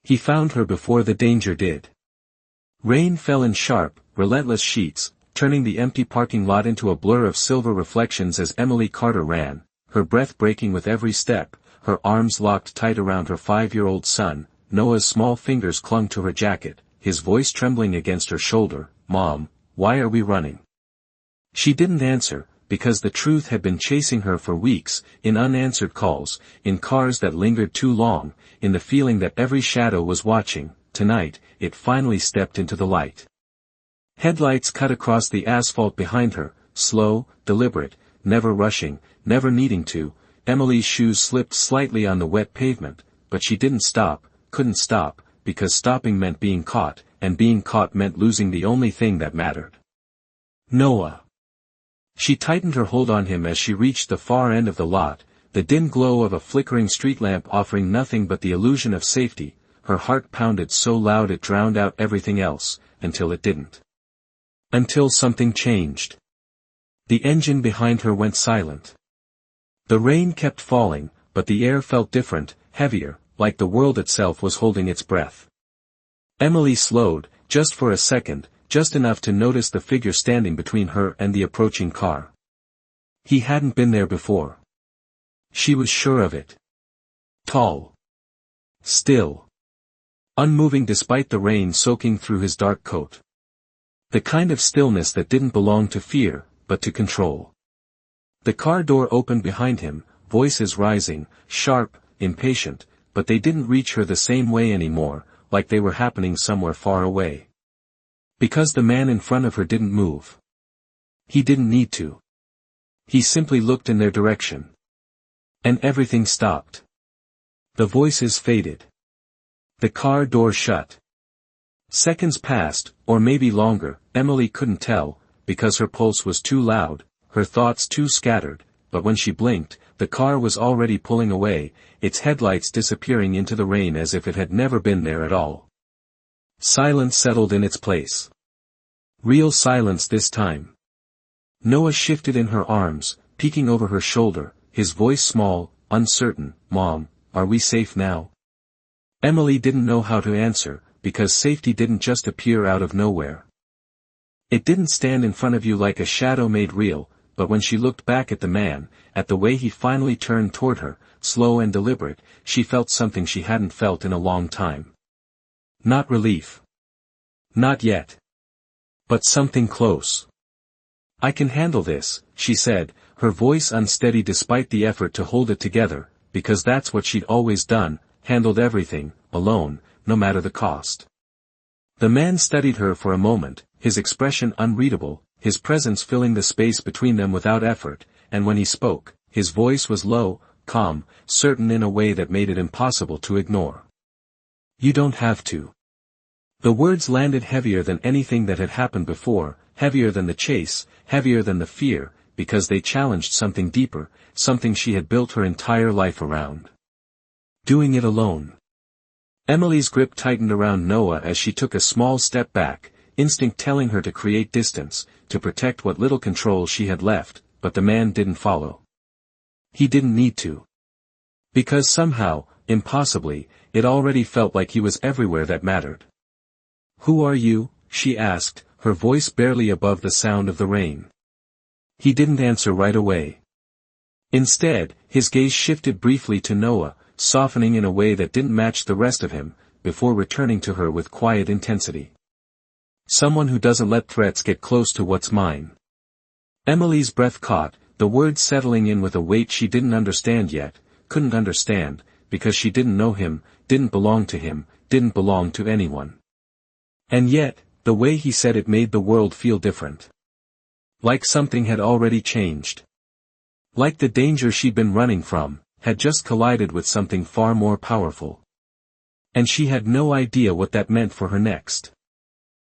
He found her before the danger did. Rain fell in sharp, relentless sheets, turning the empty parking lot into a blur of silver reflections as Emily Carter ran, her breath breaking with every step, her arms locked tight around her 5-year-old son. Noah's small fingers clung to her jacket, his voice trembling against her shoulder. "Mom, why are we running?" She didn't answer, because the truth had been chasing her for weeks, in unanswered calls, in cars that lingered too long, in the feeling that every shadow was watching. Tonight, it finally stepped into the light. Headlights cut across the asphalt behind her, slow, deliberate, never rushing, never needing to. Emily's shoes slipped slightly on the wet pavement, but she didn't stop, couldn't stop, because stopping meant being caught, and being caught meant losing the only thing that mattered. Noah. She tightened her hold on him as she reached the far end of the lot, the dim glow of a flickering street lamp offering nothing but the illusion of safety. Her heart pounded so loud it drowned out everything else, until it didn't. Until something changed. The engine behind her went silent. The rain kept falling, but the air felt different, heavier, like the world itself was holding its breath. Emily slowed, just for a second, just enough to notice the figure standing between her and the approaching car. He hadn't been there before. She was sure of it. Tall. Still. Unmoving despite the rain soaking through his dark coat. The kind of stillness that didn't belong to fear, but to control. The car door opened behind him, voices rising, sharp, impatient, but they didn't reach her the same way anymore, like they were happening somewhere far away. Because the man in front of her didn't move. He didn't need to. He simply looked in their direction. And everything stopped. The voices faded. The car door shut. Seconds passed, or maybe longer, Emily couldn't tell, because her pulse was too loud, her thoughts too scattered, but when she blinked, the car was already pulling away, its headlights disappearing into the rain as if it had never been there at all. Silence settled in its place. Real silence this time. Noah shifted in her arms, peeking over her shoulder, his voice small, uncertain. "Mom, are we safe now?" Emily didn't know how to answer, because safety didn't just appear out of nowhere. It didn't stand in front of you like a shadow made real, but when she looked back at the man, at the way he finally turned toward her, slow and deliberate, she felt something she hadn't felt in a long time. Not relief. Not yet. But something close. "I can handle this," she said, her voice unsteady despite the effort to hold it together, because that's what she'd always done, handled everything, alone, no matter the cost. The man studied her for a moment, his expression unreadable, his presence filling the space between them without effort, and when he spoke, his voice was low, calm, certain in a way that made it impossible to ignore. "You don't have to." The words landed heavier than anything that had happened before, heavier than the chase, heavier than the fear, because they challenged something deeper, something she had built her entire life around. Doing it alone. Emily's grip tightened around Noah as she took a small step back, instinct telling her to create distance, to protect what little control she had left, but the man didn't follow. He didn't need to. Because somehow, impossibly, it already felt like he was everywhere that mattered. "Who are you?" she asked, her voice barely above the sound of the rain. He didn't answer right away. Instead, his gaze shifted briefly to Noah, softening in a way that didn't match the rest of him, before returning to her with quiet intensity. "Someone who doesn't let threats get close to what's mine." Emily's breath caught, the words settling in with a weight she didn't understand yet, couldn't understand, because she didn't know him, didn't belong to him, didn't belong to anyone. And yet, the way he said it made the world feel different. Like something had already changed. Like the danger she'd been running from, had just collided with something far more powerful. And she had no idea what that meant for her next.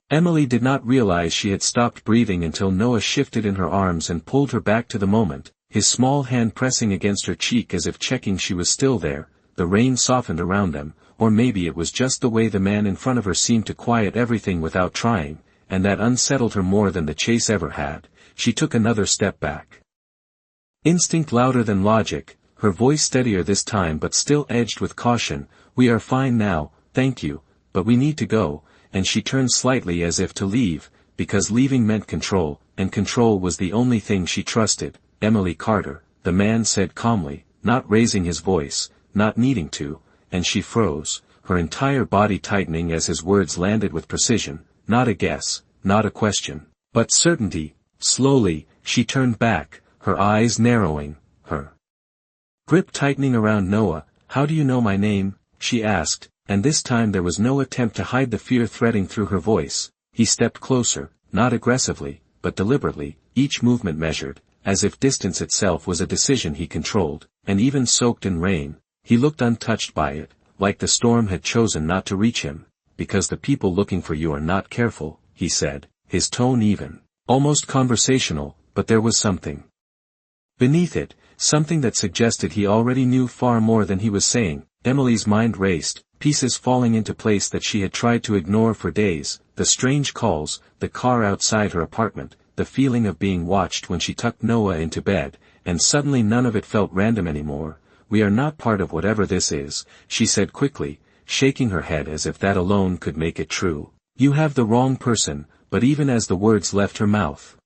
Emily did not realize she had stopped breathing until Noah shifted in her arms and pulled her back to the moment, his small hand pressing against her cheek as if checking she was still there. The rain softened around them, or maybe it was just the way the man in front of her seemed to quiet everything without trying, and that unsettled her more than the chase ever had. She took another step back. Instinct louder than logic, her voice steadier this time but still edged with caution. "We are fine now, thank you, but we need to go," and she turned slightly as if to leave, because leaving meant control, and control was the only thing she trusted. "Emily Carter," the man said calmly, not raising his voice, not needing to, and she froze, her entire body tightening as his words landed with precision, not a guess, not a question, but certainty. Slowly, she turned back, her eyes narrowing, her grip tightening around Noah. "How do you know my name?" she asked, and this time there was no attempt to hide the fear threading through her voice. He stepped closer, not aggressively, but deliberately, each movement measured, as if distance itself was a decision he controlled, and even soaked in rain, he looked untouched by it, like the storm had chosen not to reach him. "Because the people looking for you are not careful," he said, his tone even, almost conversational, but there was something beneath it, something that suggested he already knew far more than he was saying. Emily's mind raced, pieces falling into place that she had tried to ignore for days, the strange calls, the car outside her apartment, the feeling of being watched when she tucked Noah into bed, and suddenly none of it felt random anymore. "We are not part of whatever this is," she said quickly, shaking her head as if that alone could make it true. "You have the wrong person," but even as the words left her mouth,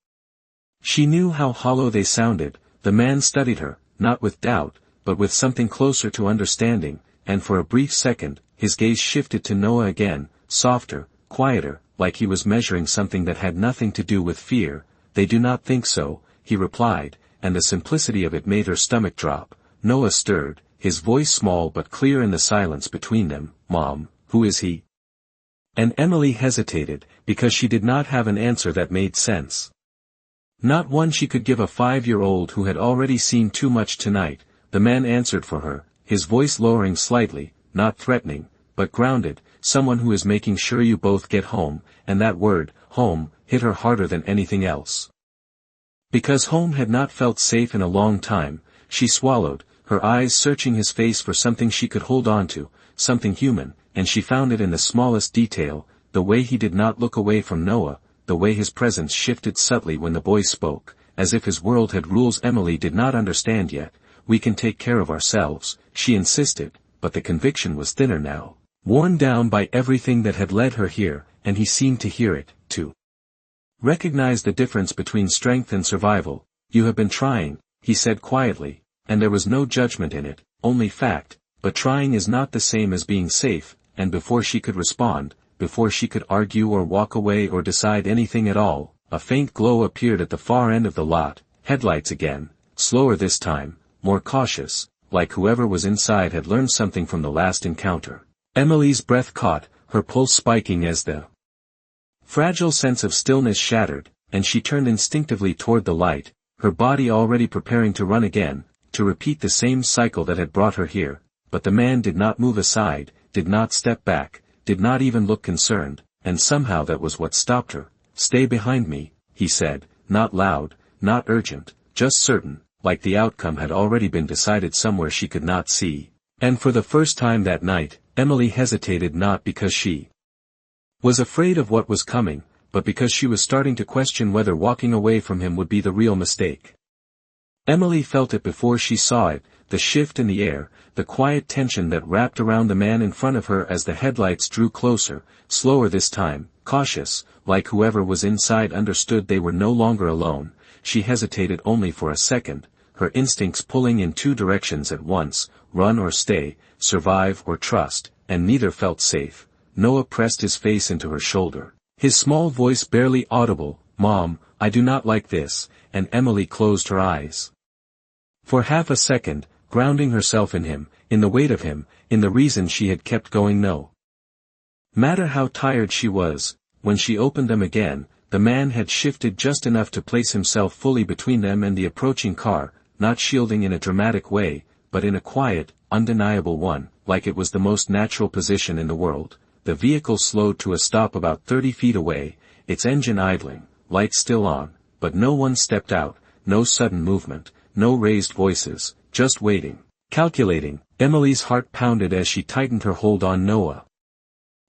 she knew how hollow they sounded. The man studied her, not with doubt, but with something closer to understanding, and for a brief second, his gaze shifted to Noah again, softer, quieter, like he was measuring something that had nothing to do with fear. "They do not think so," he replied, and the simplicity of it made her stomach drop. Noah stirred, his voice small but clear in the silence between them. "Mom, who is he?" And Emily hesitated, because she did not have an answer that made sense. Not one she could give a 5-year-old who had already seen too much tonight. The man answered for her, his voice lowering slightly, not threatening, but grounded. "Someone who is making sure you both get home," and that word, home, hit her harder than anything else. Because home had not felt safe in a long time, she swallowed, her eyes searching his face for something she could hold on to, something human, and she found it in the smallest detail, the way he did not look away from Noah, the way his presence shifted subtly when the boy spoke, as if his world had rules Emily did not understand yet. "We can take care of ourselves," she insisted, but the conviction was thinner now, worn down by everything that had led her here, and he seemed to hear it, to recognize the difference between strength and survival. "You have been trying," he said quietly, and there was no judgment in it, only fact, "but trying is not the same as being safe," and before she could respond, before she could argue or walk away or decide anything at all, a faint glow appeared at the far end of the lot, headlights again, slower this time, more cautious, like whoever was inside had learned something from the last encounter. Emily's breath caught, her pulse spiking as the fragile sense of stillness shattered, and she turned instinctively toward the light, her body already preparing to run again, to repeat the same cycle that had brought her here. But the man did not move aside, did not step back, did not even look concerned, and somehow that was what stopped her. "Stay behind me," he said, not loud, not urgent, just certain, like the outcome had already been decided somewhere she could not see. And for the first time that night, Emily hesitated, not because she was afraid of what was coming, but because she was starting to question whether walking away from him would be the real mistake. Emily felt it before she saw it, the shift in the air, the quiet tension that wrapped around the man in front of her as the headlights drew closer, slower this time, cautious, like whoever was inside understood they were no longer alone. She hesitated only for a second, her instincts pulling in two directions at once, run or stay, survive or trust, and neither felt safe. Noah pressed his face into her shoulder, his small voice barely audible. "Mom, I do not like this," and Emily closed her eyes. For half a second, grounding herself in him, in the weight of him, in the reason she had kept going. No matter how tired she was, when she opened them again, the man had shifted just enough to place himself fully between them and the approaching car, not shielding in a dramatic way, but in a quiet, undeniable one, like it was the most natural position in the world. The vehicle slowed to a stop about 30 feet away, its engine idling, lights still on, but no one stepped out, no sudden movement, no raised voices, just waiting, calculating. Emily's heart pounded as she tightened her hold on Noah,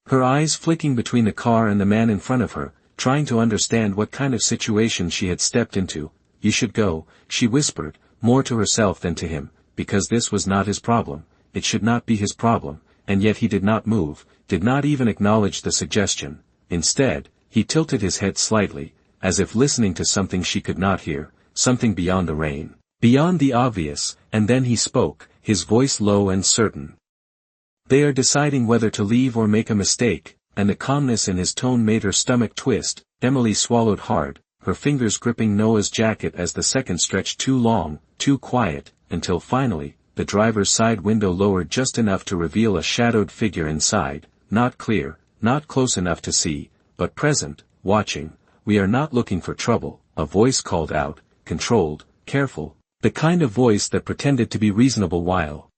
her eyes flicking between the car and the man in front of her, trying to understand what kind of situation she had stepped into. "You should go," she whispered, more to herself than to him, because this was not his problem, it should not be his problem, and yet he did not move, did not even acknowledge the suggestion. Instead, he tilted his head slightly, as if listening to something she could not hear, something beyond the rain, beyond the obvious, and then he spoke, his voice low and certain. "They are deciding whether to leave or make a mistake," and the calmness in his tone made her stomach twist. Emily swallowed hard, her fingers gripping Noah's jacket as the seconds stretched too long, too quiet, until finally, the driver's side window lowered just enough to reveal a shadowed figure inside, not clear, not close enough to see, but present, watching. "We are not looking for trouble," a voice called out, controlled, careful, the kind of voice that pretended to be reasonable while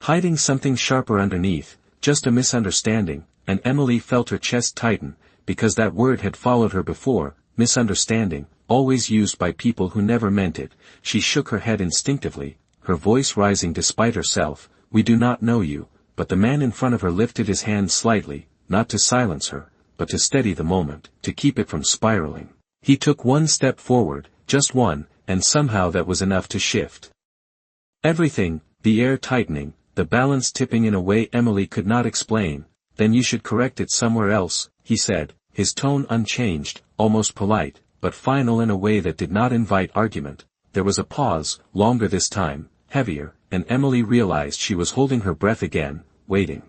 hiding something sharper underneath, just a misunderstanding, and Emily felt her chest tighten, because that word had followed her before, misunderstanding, always used by people who never meant it. She shook her head instinctively, her voice rising despite herself. "We do not know you," but the man in front of her lifted his hand slightly, not to silence her, but to steady the moment, to keep it from spiraling. He took one step forward, just one, and somehow that was enough to shift everything, the air tightening, the balance tipping in a way Emily could not explain. "Then you should correct it somewhere else," he said, his tone unchanged, almost polite, but final in a way that did not invite argument. There was a pause, longer this time, heavier, and Emily realized she was holding her breath again, waiting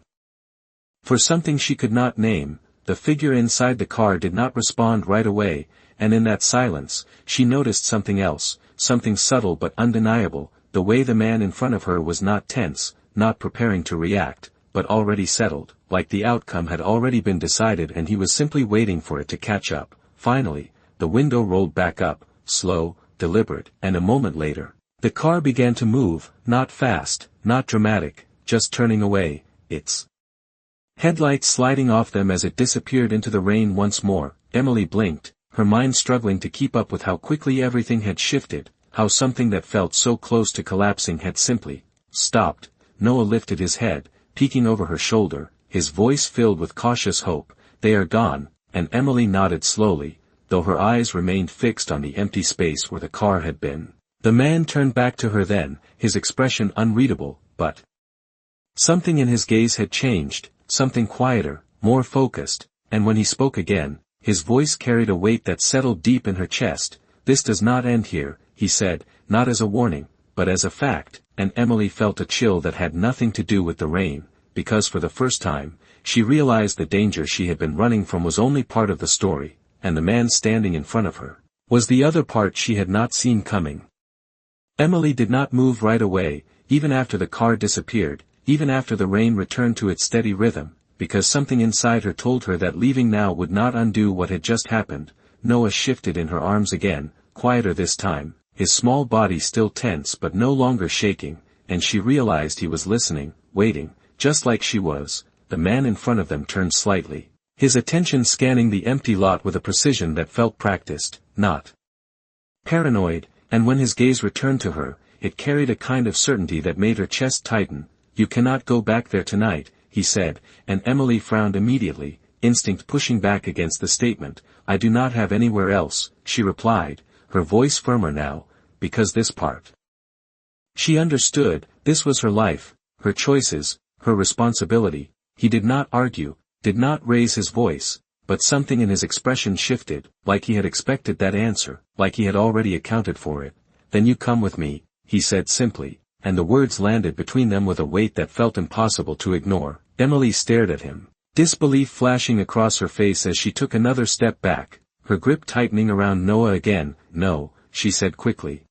for something she could not name. The figure inside the car did not respond right away, and in that silence, she noticed something else, something subtle but undeniable. The way the man in front of her was not tense, not preparing to react, but already settled, like the outcome had already been decided and he was simply waiting for it to catch up. Finally, the window rolled back up, slow, deliberate, and a moment later, the car began to move, not fast, not dramatic, just turning away, its headlights sliding off them as it disappeared into the rain once more. Emily blinked, her mind struggling to keep up with how quickly everything had shifted, how something that felt so close to collapsing had simply stopped. Noah lifted his head, peeking over her shoulder, his voice filled with cautious hope. "They are gone," and Emily nodded slowly, though her eyes remained fixed on the empty space where the car had been. The man turned back to her then, his expression unreadable, but something in his gaze had changed, something quieter, more focused, and when he spoke again, his voice carried a weight that settled deep in her chest. "This does not end here," he said, not as a warning, but as a fact, and Emily felt a chill that had nothing to do with the rain, because for the first time, she realized the danger she had been running from was only part of the story, and the man standing in front of her was the other part she had not seen coming. Emily did not move right away, even after the car disappeared, even after the rain returned to its steady rhythm, because something inside her told her that leaving now would not undo what had just happened. Noah shifted in her arms again, quieter this time, his small body still tense but no longer shaking, and she realized he was listening, waiting, just like she was. The man in front of them turned slightly, his attention scanning the empty lot with a precision that felt practiced, not paranoid, and when his gaze returned to her, it carried a kind of certainty that made her chest tighten. "You cannot go back there tonight," he said, and Emily frowned immediately, instinct pushing back against the statement. "I do not have anywhere else," she replied, her voice firmer now, because this part she understood. This was her life, her choices, her responsibility. He did not argue, did not raise his voice, but something in his expression shifted, like he had expected that answer, like he had already accounted for it. "Then you come with me," he said simply, and the words landed between them with a weight that felt impossible to ignore. Emily stared at him, disbelief flashing across her face as she took another step back, her grip tightening around Noah again. "No," she said quickly,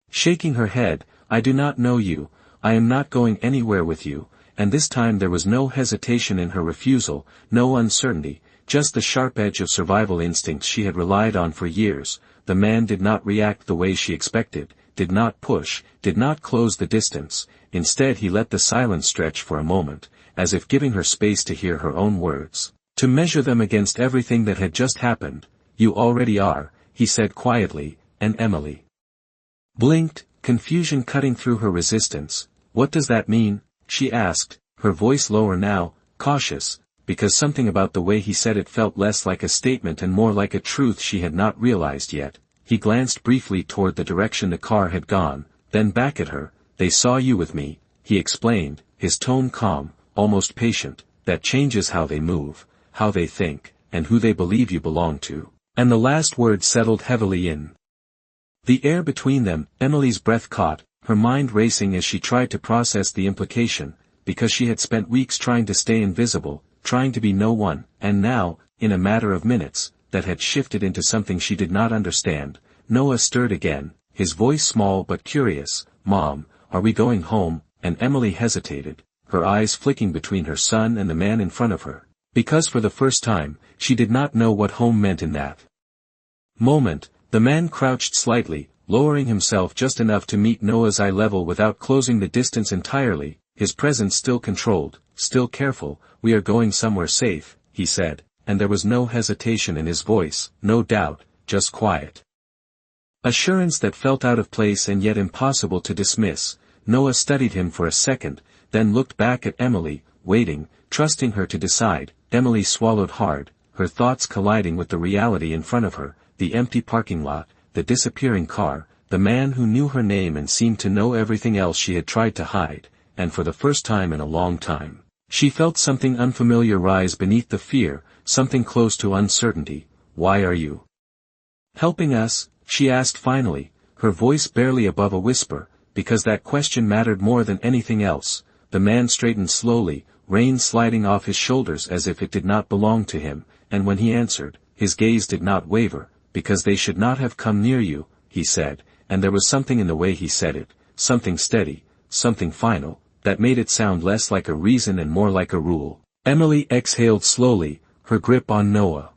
shaking her head, "I do not know you, I am not going anywhere with you," and this time there was no hesitation in her refusal, no uncertainty, just the sharp edge of survival instincts she had relied on for years. The man did not react the way she expected, did not push, did not close the distance. Instead he let the silence stretch for a moment, as if giving her space to hear her own words, to measure them against everything that had just happened. "You already are," he said quietly, and Emily blinked, confusion cutting through her resistance. "What does that mean?" she asked, her voice lower now, cautious, because something about the way he said it felt less like a statement and more like a truth she had not realized yet. He glanced briefly toward the direction the car had gone, then back at her. "They saw you with me," he explained, his tone calm, almost patient. that changes how they move, how they think, and who they believe you belong to. And the last word settled heavily in the air between them. Emily's breath caught, her mind racing as she tried to process the implication, because she had spent weeks trying to stay invisible, trying to be no one, and now, in a matter of minutes, that had shifted into something she did not understand. Noah stirred again, his voice small but curious. "Mom, are we going home?" And Emily hesitated, her eyes flicking between her son and the man in front of her, because for the first time, she did not know what home meant in that moment. The man crouched slightly, lowering himself just enough to meet Noah's eye level without closing the distance entirely, his presence still controlled, still careful. "We are going somewhere safe," he said, and there was no hesitation in his voice, no doubt, just quiet assurance that felt out of place and yet impossible to dismiss. Noah studied him for a second, then looked back at Emily, waiting, trusting her to decide. Emily swallowed hard, her thoughts colliding with the reality in front of her, the empty parking lot, the disappearing car, the man who knew her name and seemed to know everything else she had tried to hide, and for the first time in a long time, she felt something unfamiliar rise beneath the fear, something close to uncertainty. "Why are you helping us?" she asked finally, her voice barely above a whisper, because that question mattered more than anything else. The man straightened slowly, rain sliding off his shoulders as if it did not belong to him, and when he answered, his gaze did not waver. "Because they should not have come near you," he said, and there was something in the way he said it, something steady, something final, that made it sound less like a reason and more like a rule. Emily exhaled slowly, her grip on Noah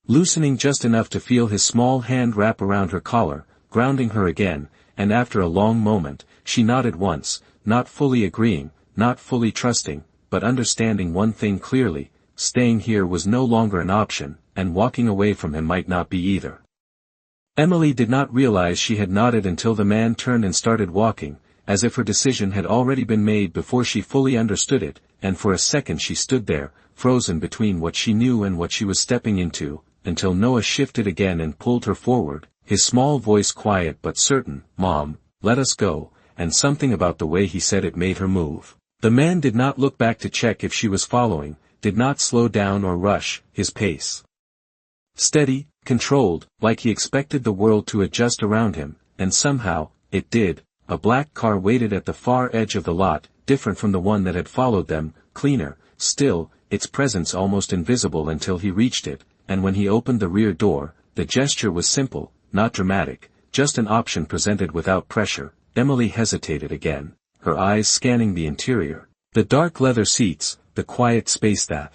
loosening just enough to feel his small hand wrap around her collar, grounding her again, and after a long moment, she nodded once, not fully agreeing, not fully trusting, but understanding one thing clearly: staying here was no longer an option, and walking away from him might not be either. Emily did not realize she had nodded until the man turned and started walking, as if her decision had already been made before she fully understood it, and for a second she stood there, frozen between what she knew and what she was stepping into, until Noah shifted again and pulled her forward, his small voice quiet but certain. "Mom, let us go," and something about the way he said it made her move. The man did not look back to check if she was following, did not slow down or rush, his pace steady, controlled, like he expected the world to adjust around him, and somehow, it did. A black car waited at the far edge of the lot, different from the one that had followed them, cleaner, still, its presence almost invisible until he reached it, and when he opened the rear door, the gesture was simple, not dramatic, just an option presented without pressure. Emily hesitated again, her eyes scanning the interior, the dark leather seats, the quiet space that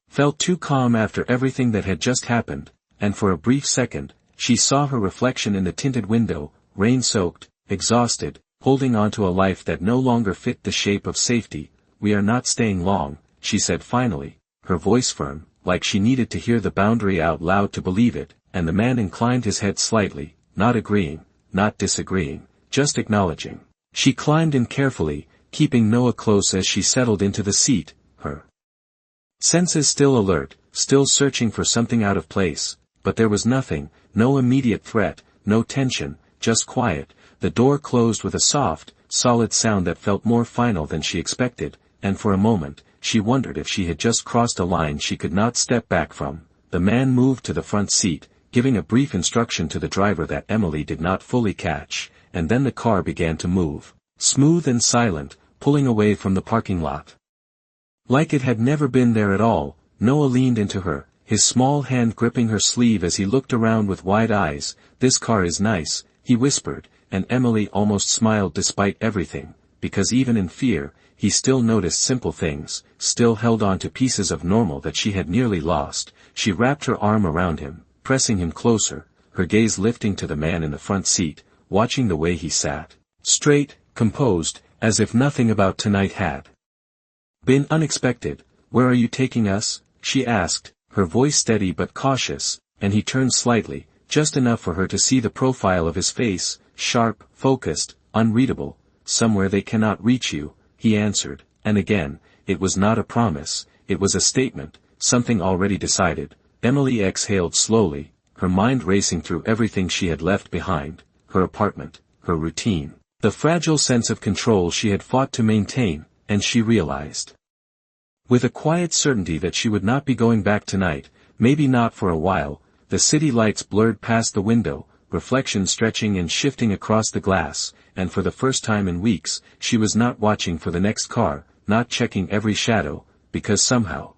felt too calm after everything that had just happened, and for a brief second, she saw her reflection in the tinted window, rain-soaked, exhausted, holding on to a life that no longer fit the shape of safety. "We are not staying long," she said finally, her voice firm, like she needed to hear the boundary out loud to believe it, and the man inclined his head slightly, not agreeing, not disagreeing, just acknowledging. She climbed in carefully, keeping Noah close as she settled into the seat, her senses still alert, still searching for something out of place, but there was nothing, no immediate threat, no tension, just quiet. The door closed with a soft, solid sound that felt more final than she expected, and for a moment, she wondered if she had just crossed a line she could not step back from. The man moved to the front seat, giving a brief instruction to the driver that Emily did not fully catch, and then the car began to move, smooth and silent, pulling away from the parking lot. Like it had never been there at all. Noah leaned into her, his small hand gripping her sleeve as he looked around with wide eyes. "This car is nice," he whispered, and Emily almost smiled despite everything, because even in fear, he still noticed simple things, still held on to pieces of normal that she had nearly lost. She wrapped her arm around him, pressing him closer, her gaze lifting to the man in the front seat, watching the way he sat, straight, composed, as if nothing about tonight had been unexpected. "Where are you taking us?" she asked, her voice steady but cautious, and he turned slightly, just enough for her to see the profile of his face, sharp, focused, unreadable. "Somewhere they cannot reach you," he answered, and again, it was not a promise, it was a statement, something already decided. Emily exhaled slowly, her mind racing through everything she had left behind, her apartment, her routine, the fragile sense of control she had fought to maintain, and she realized With a quiet certainty that she would not be going back tonight, maybe not for a while, the city lights blurred past the window, reflections stretching and shifting across the glass, and for the first time in weeks, she was not watching for the next car, not checking every shadow, because somehow,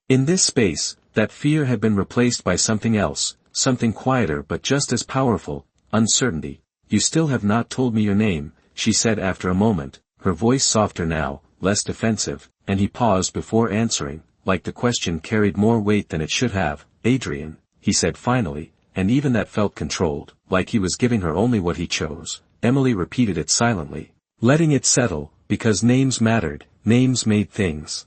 in this space, that fear had been replaced by something else, something quieter but just as powerful, uncertainty. "You still have not told me your name," she said after a moment, her voice softer now, less defensive, and he paused before answering, like the question carried more weight than it should have. "Adrian," he said finally, and even that felt controlled, like he was giving her only what he chose. Emily repeated it silently, letting it settle, because names mattered, names made things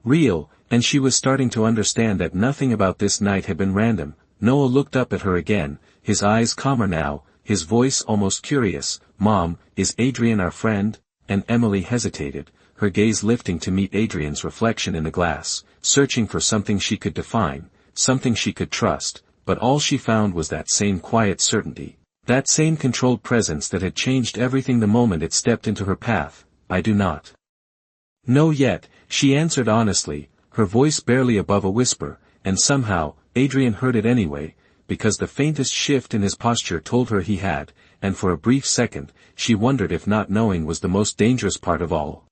real, and she was starting to understand that nothing about this night had been random. Noah looked up at her again, his eyes calmer now, his voice almost curious. "Mom, is Adrian our friend?" And Emily hesitated, her gaze lifting to meet Adrian's reflection in the glass, searching for something she could define, something she could trust, but all she found was that same quiet certainty, that same controlled presence that had changed everything the moment it stepped into her path. "I do not know yet," she answered honestly, her voice barely above a whisper, and somehow, Adrian heard it anyway, because the faintest shift in his posture told her he had, and for a brief second, she wondered if not knowing was the most dangerous part of all.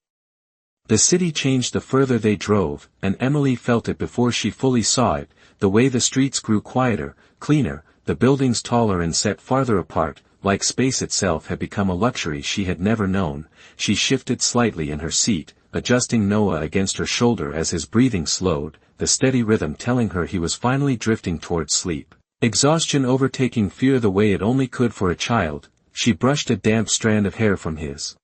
The city changed the further they drove, and Emily felt it before she fully saw it, the way the streets grew quieter, cleaner, the buildings taller and set farther apart, like space itself had become a luxury she had never known. She shifted slightly in her seat, adjusting Noah against her shoulder as his breathing slowed, the steady rhythm telling her he was finally drifting towards sleep. Exhaustion overtaking fear the way it only could for a child. She brushed a damp strand of hair from his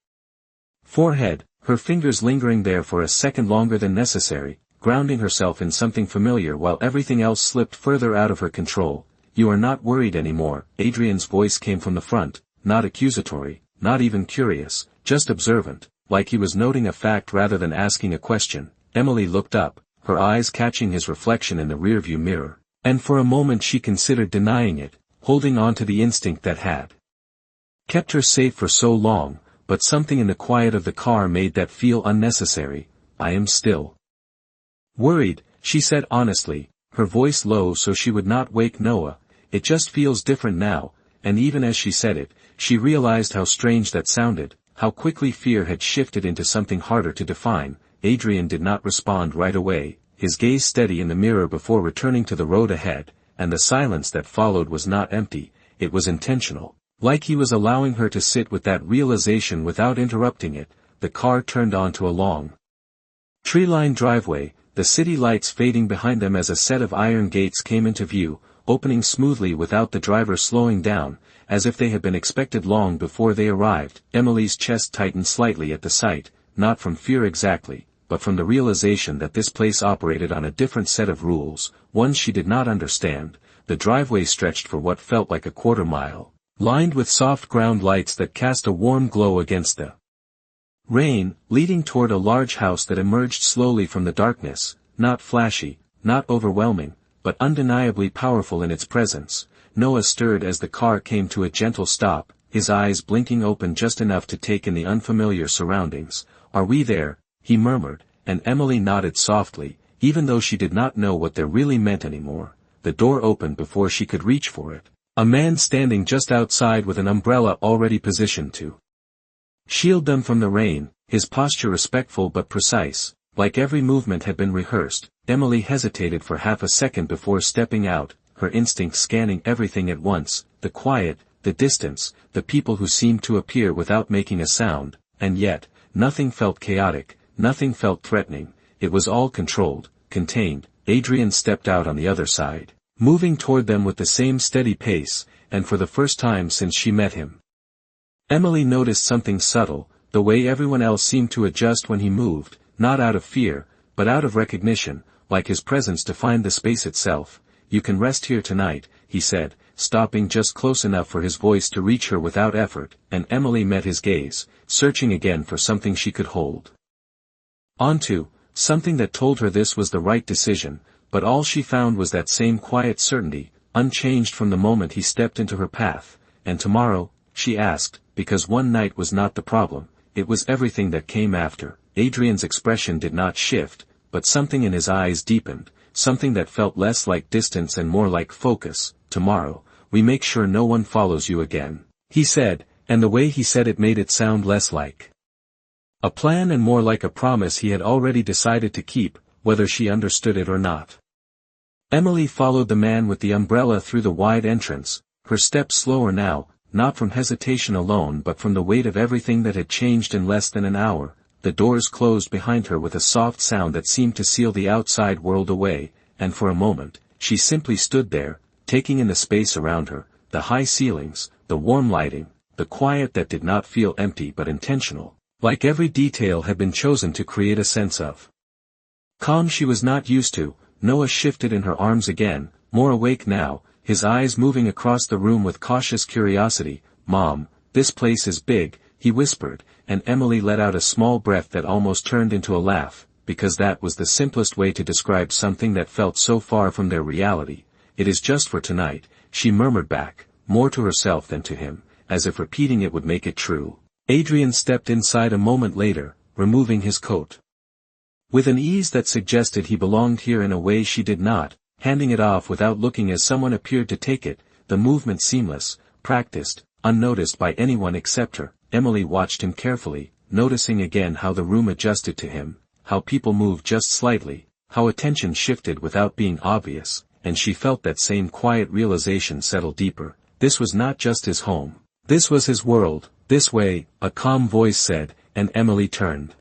forehead, her fingers lingering there for a second longer than necessary, grounding herself in something familiar while everything else slipped further out of her control. "You are not worried anymore," Adrian's voice came from the front, not accusatory, not even curious, just observant, like he was noting a fact rather than asking a question. Emily looked up, her eyes catching his reflection in the rearview mirror, and for a moment she considered denying it, holding on to the instinct that had kept her safe for so long, but something in the quiet of the car made that feel unnecessary. "I am still worried," she said honestly, her voice low so she would not wake Noah. "It just feels different now," and even as she said it, she realized how strange that sounded, how quickly fear had shifted into something harder to define. Adrian did not respond right away, his gaze steady in the mirror before returning to the road ahead, and the silence that followed was not empty, it was intentional. Like he was allowing her to sit with that realization without interrupting it. The car turned onto a long, tree-lined driveway, the city lights fading behind them as a set of iron gates came into view, opening smoothly without the driver slowing down, as if they had been expected long before they arrived. Emily's chest tightened slightly at the sight, not from fear exactly, but from the realization that this place operated on a different set of rules, ones she did not understand. The driveway stretched for what felt like a quarter-mile, lined with soft ground lights that cast a warm glow against the rain, leading toward a large house that emerged slowly from the darkness, not flashy, not overwhelming, but undeniably powerful in its presence. Noah stirred as the car came to a gentle stop, his eyes blinking open just enough to take in the unfamiliar surroundings. "Are we there?" he murmured, and Emily nodded softly, even though she did not know what that really meant anymore. The door opened before she could reach for it. A man standing just outside with an umbrella already positioned to shield them from the rain, his posture respectful but precise, like every movement had been rehearsed. Emily hesitated for half a second before stepping out, her instincts scanning everything at once, the quiet, the distance, the people who seemed to appear without making a sound, and yet, nothing felt chaotic, nothing felt threatening, it was all controlled, contained. Adrian stepped out on the other side, moving toward them with the same steady pace, and for the first time since she met him, Emily noticed something subtle, the way everyone else seemed to adjust when he moved, not out of fear, but out of recognition, like his presence defined the space itself. "You can rest here tonight," he said, stopping just close enough for his voice to reach her without effort, and Emily met his gaze, searching again for something she could hold onto, something that told her this was the right decision, but all she found was that same quiet certainty, unchanged from the moment he stepped into her path. "And tomorrow?" she asked, because one night was not the problem, it was everything that came after. Adrian's expression did not shift, but something in his eyes deepened, something that felt less like distance and more like focus. "Tomorrow, we make sure no one follows you again," he said, and the way he said it made it sound less like a plan and more like a promise he had already decided to keep, whether she understood it or not. Emily followed the man with the umbrella through the wide entrance, her steps slower now, not from hesitation alone but from the weight of everything that had changed in less than an hour. The doors closed behind her with a soft sound that seemed to seal the outside world away, and for a moment, she simply stood there, taking in the space around her, the high ceilings, the warm lighting, the quiet that did not feel empty but intentional, like every detail had been chosen to create a sense of calm she was not used to. Noah shifted in her arms again, more awake now, his eyes moving across the room with cautious curiosity. "Mom, this place is big," he whispered, and Emily let out a small breath that almost turned into a laugh, because that was the simplest way to describe something that felt so far from their reality. "It is just for tonight," she murmured back, more to herself than to him, as if repeating it would make it true. Adrian stepped inside a moment later, removing his coat. With an ease that suggested he belonged here in a way she did not, handing it off without looking as someone appeared to take it, the movement seamless, practiced, unnoticed by anyone except her. Emily watched him carefully, noticing again how the room adjusted to him, how people moved just slightly, how attention shifted without being obvious, and she felt that same quiet realization settle deeper. This was not just his home. This was his world. "This way," a calm voice said, and Emily turned